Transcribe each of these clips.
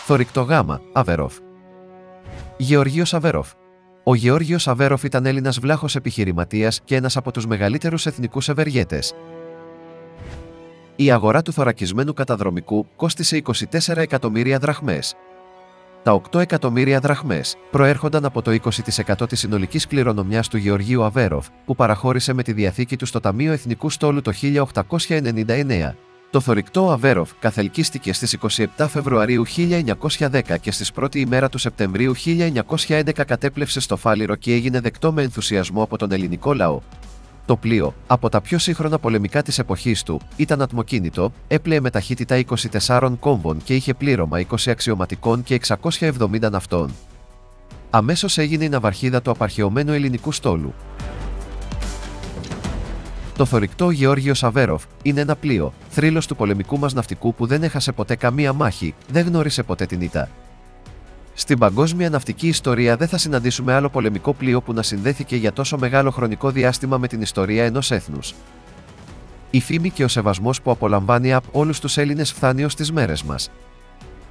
Θωρηκτό Γ. Αβέροφ. Γεωργίος Αβέροφ. Ο Γεώργιος Αβέροφ ήταν Έλληνας βλάχος επιχειρηματίας και ένας από τους μεγαλύτερους εθνικούς ευεργέτες. Η αγορά του θωρακισμένου καταδρομικού κόστισε 24 εκατομμύρια δραχμές. Τα 8 εκατομμύρια δραχμές προέρχονταν από το 20% της συνολικής κληρονομιάς του Γεωργίου Αβέροφ, που παραχώρησε με τη διαθήκη του στο Ταμείο Εθνικού Στόλου το 1899. Το θωρηκτό Αβέροφ καθελκύστηκε στις 27 Φεβρουαρίου 1910 και στις 1η ημέρα του Σεπτεμβρίου 1911 κατέπλευσε στο Φάληρο και έγινε δεκτό με ενθουσιασμό από τον ελληνικό λαό. Το πλοίο, από τα πιο σύγχρονα πολεμικά της εποχής του, ήταν ατμοκίνητο, έπλεε με ταχύτητα 24 κόμβων και είχε πλήρωμα 20 αξιωματικών και 670 ναυτών. Αμέσως έγινε η ναυαρχίδα του απαρχαιωμένου ελληνικού στόλου. Το θωρηκτό Γεώργιος Αβέροφ είναι ένα πλοίο, θρύλος του πολεμικού μας ναυτικού που δεν έχασε ποτέ καμία μάχη, δεν γνώρισε ποτέ την ήττα. Στην παγκόσμια ναυτική ιστορία δεν θα συναντήσουμε άλλο πολεμικό πλοίο που να συνδέθηκε για τόσο μεγάλο χρονικό διάστημα με την ιστορία ενός έθνους. Η φήμη και ο σεβασμός που απολαμβάνει από όλους τους Έλληνες φτάνει ως τις μέρες μας.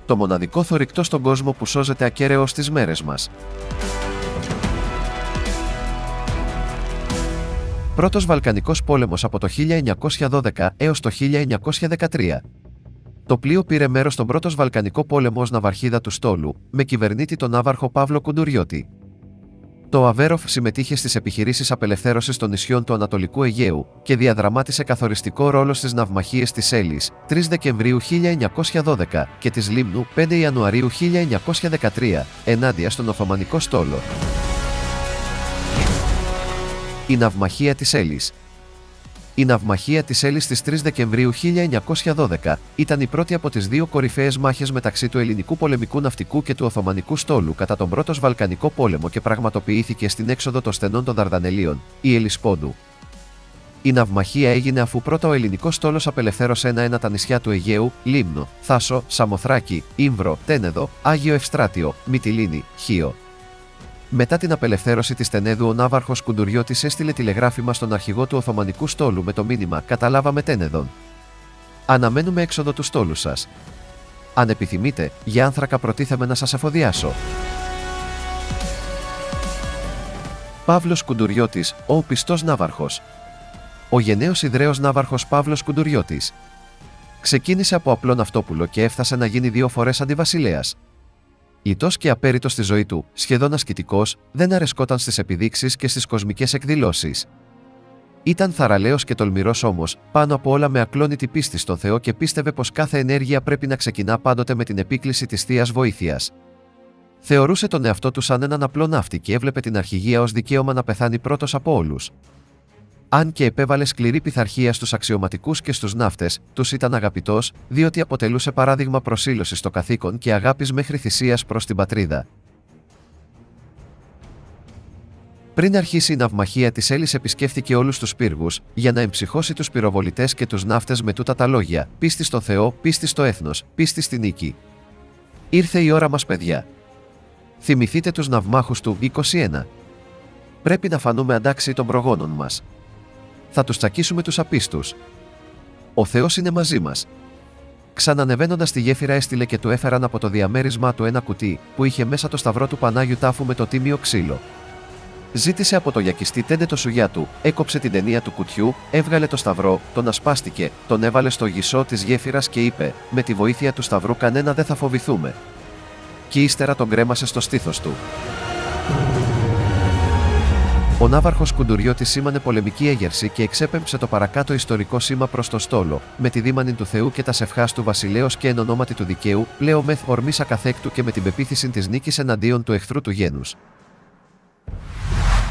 Το μοναδικό θωρηκτό στον κόσμο που σώζεται ακέραιο στις μέρες μας. Πρώτος Βαλκανικός πόλεμος από το 1912 έως το 1913. Το πλοίο πήρε μέρος στον Πρώτο Βαλκανικό πόλεμο ως ναυαρχίδα του στόλου, με κυβερνήτη τον ναύαρχο Παύλο Κουντουριώτη. Το Αβέροφ συμμετείχε στις επιχειρήσεις απελευθέρωσης των νησιών του Ανατολικού Αιγαίου και διαδραμάτισε καθοριστικό ρόλο στις ναυμαχίες της Έλλης 3 Δεκεμβρίου 1912 και της Λίμνου 5 Ιανουαρίου 1913 ενάντια στον Οθωμανικό στόλο. Η ναυμαχία της Έλλης. Η ναυμαχία της Έλλης στις 3 Δεκεμβρίου 1912 ήταν η πρώτη από τις δύο κορυφαίες μάχες μεταξύ του ελληνικού πολεμικού ναυτικού και του Οθωμανικού στόλου κατά τον Πρώτο Βαλκανικό πόλεμο και πραγματοποιήθηκε στην έξοδο των στενών των Δαρδανελίων, η Ελισπόντου. Η ναυμαχία έγινε αφού πρώτα ο ελληνικός στόλος απελευθέρωσε ένα-ένα τα νησιά του Αιγαίου, Λίμνο, Θάσο, Σαμοθράκη, Ήμβρο, Τένεδο, Άγιο Ευστράτιο, Μυτιλήνη, Χίο. Μετά την απελευθέρωση της Τενέδου, ο ναύαρχος Κουντουριώτης έστειλε τηλεγράφημα στον αρχηγό του Οθωμανικού στόλου με το μήνυμα «Καταλάβαμε Τένεδον. Αναμένουμε έξοδο του στόλου σας. Αν επιθυμείτε, για άνθρακα προτίθεμαι να σας εφοδιάσω». Παύλος Κουντουριώτης, ο πιστός ναύαρχος. Ο γενναίος ιδραίος ναύαρχος Παύλος Κουντουριώτης. Ξεκίνησε από απλό ναυτόπουλο και έφτασε να γίνει 2 φορές αντιβασιλέας. Ητός και απέριτος στη ζωή του, σχεδόν ασκητικός, δεν αρεσκόταν στις επιδείξεις και στις κοσμικές εκδηλώσεις. Ήταν θαραλέος και τολμηρός όμως, πάνω απ' όλα με ακλόνητη πίστη στον Θεό και πίστευε πως κάθε ενέργεια πρέπει να ξεκινά πάντοτε με την επίκληση της Θείας Βοήθειας. Θεωρούσε τον εαυτό του σαν έναν απλό ναύτη και έβλεπε την αρχηγία ως δικαίωμα να πεθάνει πρώτος από όλους. Αν και επέβαλε σκληρή πειθαρχία στους αξιωματικούς και στους ναύτες, τους ήταν αγαπητός, διότι αποτελούσε παράδειγμα προσήλωσης στο καθήκον και αγάπης μέχρι θυσίας προς την πατρίδα. Πριν αρχίσει η ναυμαχία της Έλλης, επισκέφθηκε όλους τους πύργους, για να εμψυχώσει τους πυροβολητές και τους ναύτες με τούτα τα λόγια: «Πίστη στο Θεό, πίστη στο έθνος, πίστη στη νίκη. Ήρθε η ώρα μας, παιδιά. Θυμηθείτε τους ναυμάχους του 21. Πρέπει να φανούμε αντάξιοι των προγόνων μας. Θα τους τσακίσουμε τους απίστους. Ο Θεός είναι μαζί μας». Ξανανεβαίνοντας τη γέφυρα, έστειλε και του έφεραν από το διαμέρισμά του ένα κουτί, που είχε μέσα το σταυρό του Πανάγιου Τάφου με το τίμιο ξύλο. Ζήτησε από το γιακιστή Τέντε το σουγιά του, έκοψε την ταινία του κουτιού, έβγαλε το σταυρό, τον ασπάστηκε, τον έβαλε στο γυσό της γέφυρας και είπε: «Με τη βοήθεια του σταυρού κανένα δεν θα φοβηθούμε». Και ύστερα τον κρέμασε στο στήθος του. Ο ναύαρχος Κουντουριώτης σήμανε πολεμική έγερση και εξέπεμψε το παρακάτω ιστορικό σήμα προς το στόλο, με τη δήμανη του Θεού και τα σευχάς του βασιλέως και εν ονόματι του δικαίου, πλέον μεθ ορμής ακαθέκτου και με την πεποίθηση της νίκης εναντίον του εχθρού του γένους.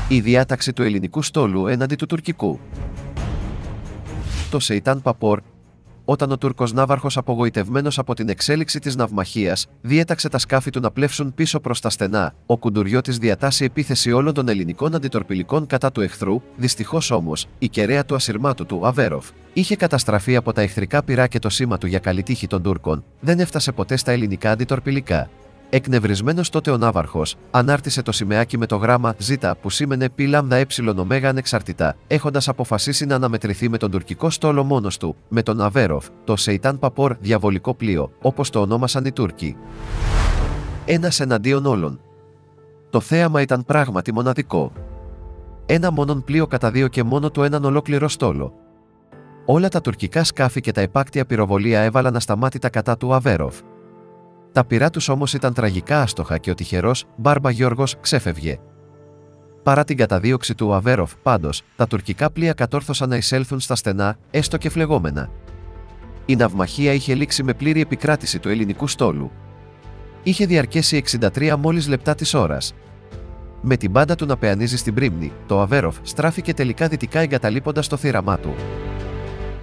Η διάταξη του ελληνικού στόλου έναντι του τουρκικού. Το Σεϊτάν Παπόρ. Όταν ο Τούρκος ναύαρχος, απογοητευμένος από την εξέλιξη της ναυμαχίας, διέταξε τα σκάφη του να πλεύσουν πίσω προς τα στενά, ο Κουντουριώτης διατάσσει επίθεση όλων των ελληνικών αντιτορπιλικών κατά του εχθρού. Δυστυχώς όμως, η κεραία του ασυρμάτου του Αβέροφ είχε καταστραφεί από τα εχθρικά πυρά και το σήμα του για καλή τύχη των Τούρκων δεν έφτασε ποτέ στα ελληνικά αντιτορπιλικά. Εκνευρισμένος τότε ο ναύαρχος, ανάρτησε το σημαίακι με το γράμμα Ζ που σήμαινε π λάμδα ε ωμέγα ανεξαρτητά, έχοντας αποφασίσει να αναμετρηθεί με τον τουρκικό στόλο μόνος του, με τον Αβέροφ, το Σεϊτάν Παπόρ, διαβολικό πλοίο, όπως το ονόμασαν οι Τούρκοι. ένας εναντίον όλων. Το θέαμα ήταν πράγματι μοναδικό. Ένα μόνον πλοίο κατά δύο και μόνο του έναν ολόκληρο στόλο. Όλα τα τουρκικά σκάφη και τα επάκτια πυροβολία έβαλαν ασταμάτητα κατά του Αβέροφ. Τα πυρά τους όμως ήταν τραγικά άστοχα και ο τυχερός Μπάρμπα Γιώργος ξέφευγε. Παρά την καταδίωξη του Αβέροφ, πάντως, τα τουρκικά πλοία κατόρθωσαν να εισέλθουν στα στενά, έστω και φλεγόμενα. Η ναυμαχία είχε λήξει με πλήρη επικράτηση του ελληνικού στόλου. Είχε διαρκέσει 63 μόλις λεπτά της ώρας. Με την μπάντα του να πεανίζει στην πρίμνη, το Αβέροφ στράφηκε τελικά δυτικά εγκαταλείποντας το θύραμά του.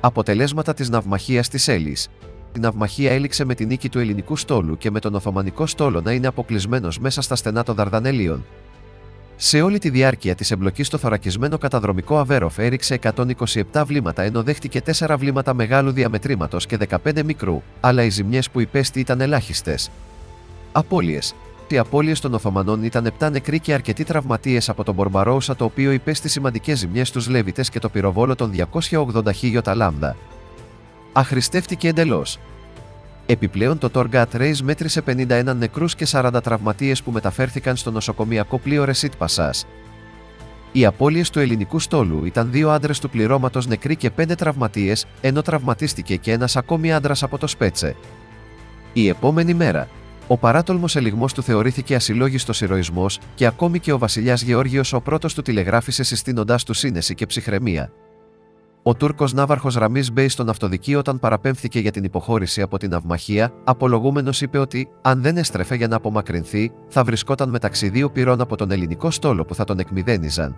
Αποτελέσματα της ναυμαχίας της Έλλης. Η ναυμαχία έληξε με την νίκη του ελληνικού στόλου και με τον Οθωμανικό στόλο να είναι αποκλεισμένος μέσα στα στενά των Δαρδανελίων. Σε όλη τη διάρκεια της εμπλοκής στο θωρακισμένο καταδρομικό Αβέροφ έριξε 127 βλήματα ενώ δέχτηκε 4 βλήματα μεγάλου διαμετρήματος και 15 μικρού, αλλά οι ζημιές που υπέστη ήταν ελάχιστες. Απώλειες. Οι απώλειες των Οθωμανών ήταν 7 νεκροί και αρκετοί τραυματίες από τον Μπορμπαρόουσα, το οποίο υπέστη σημαντικές ζημιές στους Λέβητες και το πυροβόλο των 280 χιλιώτα λάμδα. Αχρηστεύτηκε εντελώς. Επιπλέον το Torgat Reis μέτρησε 51 νεκρούς και 40 τραυματίες που μεταφέρθηκαν στο νοσοκομιακό πλοίο Ρεσίτ Πασάς. Οι απώλειες του ελληνικού στόλου ήταν 2 άντρες του πληρώματος νεκροί και 5 τραυματίες, ενώ τραυματίστηκε και ένας ακόμη άντρας από το Σπέτσε. Η επόμενη μέρα, ο παράτολμος ελιγμός του θεωρήθηκε ασυλλόγιστος ηρωισμός και ακόμη και ο βασιλιάς Γεώργιος ο πρώτος του τηλεγράφησε συστήνοντάς του σύνεση και ψυχραιμία. Ο Τούρκος ναύαρχος Ραμίς Μπέι στον Αυτοδική, όταν παραπέμφθηκε για την υποχώρηση από την ναυμαχία, απολογούμενος είπε ότι, αν δεν έστρεφε για να απομακρυνθεί, θα βρισκόταν μεταξύ δύο πυρών από τον ελληνικό στόλο που θα τον εκμηδένιζαν.